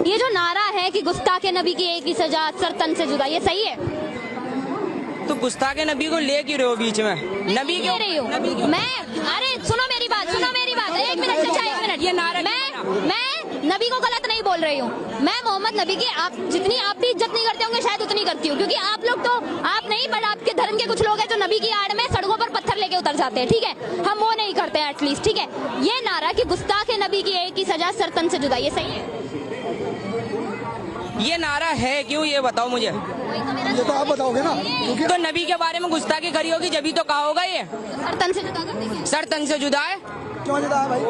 ये जो नारा है कि गुस्ताखे नबी की एक ही सजा, सर तन से जुदा, ये सही है? तो गुस्ताखे नबी को ले क्यों रहे हो बीच में? नबी क्यों रही हूँ मैं? अरे सुनो मेरी बात, सुनो मेरी बात, एक मिनट चाचा, एक मिनट। ये नारा मैं नबी को गलत नहीं बोल रही हूँ। मैं मोहम्मद नबी की आप जितनी आप भी इज्जत नहीं करते होंगे, शायद उतनी करती हूँ, क्योंकि आप लोग तो आप नहीं, पर आपके धर्म के कुछ लोग हैं जो नबी की आड़ में सड़कों पर पत्थर लेके उतर जाते हैं, ठीक है? हम वो नहीं करते हैं एटलीस्ट, ठीक है? ये नारा कि गुस्ताखे नबी की एक ही सजा, सर तन से जुदा, ये सही है? ये नारा है क्यों, ये बताओ मुझे। ये तो आप बताओगे ना, क्योंकि तो नबी के बारे में गुस्ताखी करी होगी जब ही तो कहा होगा ये सर तन से जुदा कर देंगे। सर तन से जुदा है। क्यों जुदा है भाई?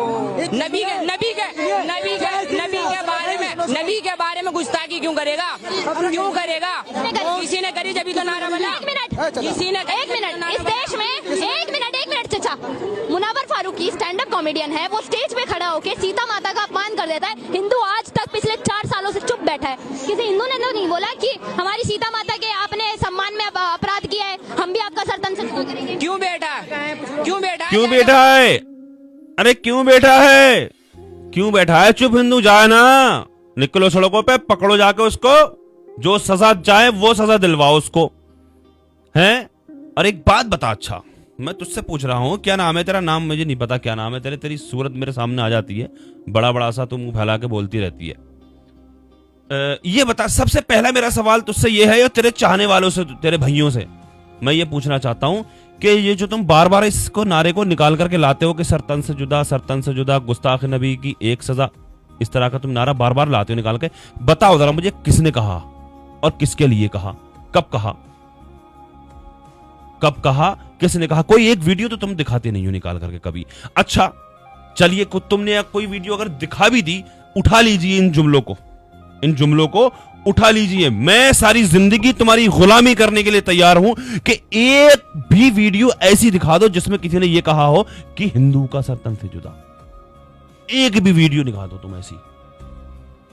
नबी के बारे में गुस्ताखी क्यों करेगा? क्यों करेगा? किसी ने करी जब ही तो नारा बना। किसी ने एक मिनट, इस देश में एक मिनट चाचा, Munawar Faruqui stand up comedian है, वो स्टेज पे खड़ा होके सीता माता का अपमान कर देता है। हिंदू आज तक पिछले 4 सालों से चुप बैठा है। किसी हिंदू ने तो नहीं बोला कि हमारी सीता माता के आपने सम्मान में अपराध किया है, हम भी आपका सर तन से जुदा करेंगे। क्यों बैठा है? अरे क्यों बैठा है? क्यों बैठा है? चुप हिंदू जाए ना, निकलो सड़कों पे, पकड़ो जाके उसको, जो सजा चाहे वो सजा दिलवाओ उसको, हैं? और एक बात बता, अच्छा मैं तुझसे पूछ रहा हूँ, क्या नाम है तेरा? नाम मुझे नहीं पता क्या नाम है तेरे, तेरी सूरत मेरे सामने आ जाती है, बड़ा बड़ा सा तू मुंह फैला के बोलती रहती है। ये बता, सबसे पहला मेरा सवाल तुझसे ये है, और तेरे चाहने वालों से, तेरे भाइयों से मैं ये पूछना चाहता हूँ कि ये जो तुम बार बार इसको नारे को निकाल करके लाते हो कि सर तन से जुदा, सर तन से जुदा, गुस्ताख नबी की एक सजा, इस तरह का तुम नारा बार बार लाते हो निकाल के, बताओ जरा मुझे किसने कहा और किसके लिए कहा, कब कहा, किसने कहा? कोई एक वीडियो तो तुम दिखाते नहीं हो निकाल करके कभी। अच्छा चलिए, तुमने कोई वीडियो अगर दिखा भी दी, उठा लीजिए इन जुमलों को उठा लीजिए। मैं सारी जिंदगी तुम्हारी गुलामी करने के लिए तैयार हूं कि एक भी वीडियो ऐसी दिखा दो जिसमें किसी ने यह कहा हो कि हिंदू का सर तन से जुदा। एक भी वीडियो दिखा दो तुम ऐसी।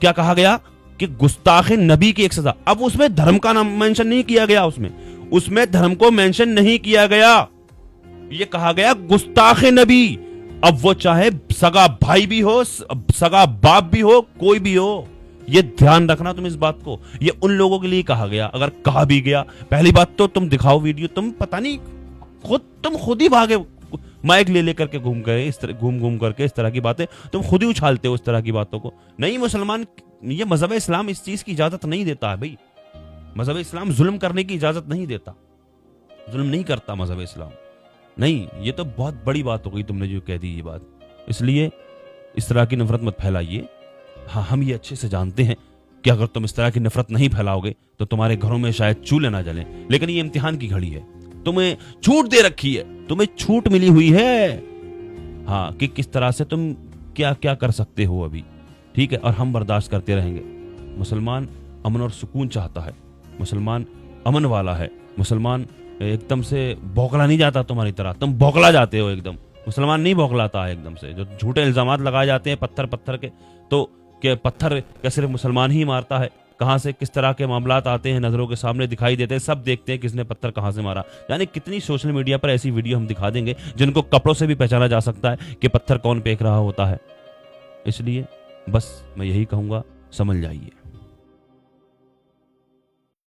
क्या कहा गया कि गुस्ताखे नबी की एक सजा। अब उसमें धर्म का नाम मेंशन नहीं किया गया, उसमें धर्म को मेंशन नहीं किया गया, यह कहा गया गुस्ताखे नबी। अब वो चाहे सगा भाई भी हो, सगा बाप भी हो, कोई भी हो, ये ध्यान रखना तुम इस बात को। ये उन लोगों के लिए कहा गया, अगर कहा भी गया, पहली बात तो तुम दिखाओ वीडियो, तुम पता नहीं तुम खुद ही भागे माइक ले लेकर के घूम करके इस तरह की बातें तुम खुद ही उछालते हो, इस तरह की बातों को। नहीं, मुसलमान, ये मजहब इस्लाम इस चीज की इजाजत नहीं देता है भाई। मजहब इस्लाम जुल्म करने की इजाजत नहीं देता, जुल्म नहीं करता मजहब इस्लाम। नहीं, ये तो बहुत बड़ी बात हो गई तुमने जो कह दी ये बात। इसलिए इस तरह की नफरत मत फैलाइए। हाँ, हम ये अच्छे से जानते हैं कि अगर तुम इस तरह की नफरत नहीं फैलाओगे तो तुम्हारे घरों में शायद चूल्हे ना जलें, लेकिन ये इम्तिहान की घड़ी है, तुम्हें छूट दे रखी है, तुम्हें छूट मिली हुई है, हाँ, कि किस तरह से तुम क्या क्या कर सकते हो अभी, ठीक है? और हम बर्दाश्त करते रहेंगे। मुसलमान अमन और सुकून चाहता है, मुसलमान अमन वाला है, मुसलमान एकदम से बौखला नहीं जाता तुम्हारी तरह, तुम बौखला जाते हो एकदम। मुसलमान नहीं बौखलाता है एकदम से। जो झूठे इल्जामात लगाए जाते हैं पत्थर के, तो कि पत्थर क्या सिर्फ मुसलमान ही मारता है? कहां से किस तरह के मामलात आते हैं, नजरों के सामने दिखाई देते हैं, सब देखते हैं किसने पत्थर कहां से मारा। यानी कितनी सोशल मीडिया पर ऐसी वीडियो हम दिखा देंगे जिनको कपड़ों से भी पहचाना जा सकता है कि पत्थर कौन फेंक रहा होता है। इसलिए बस मैं यही कहूंगा, समझ जाइए।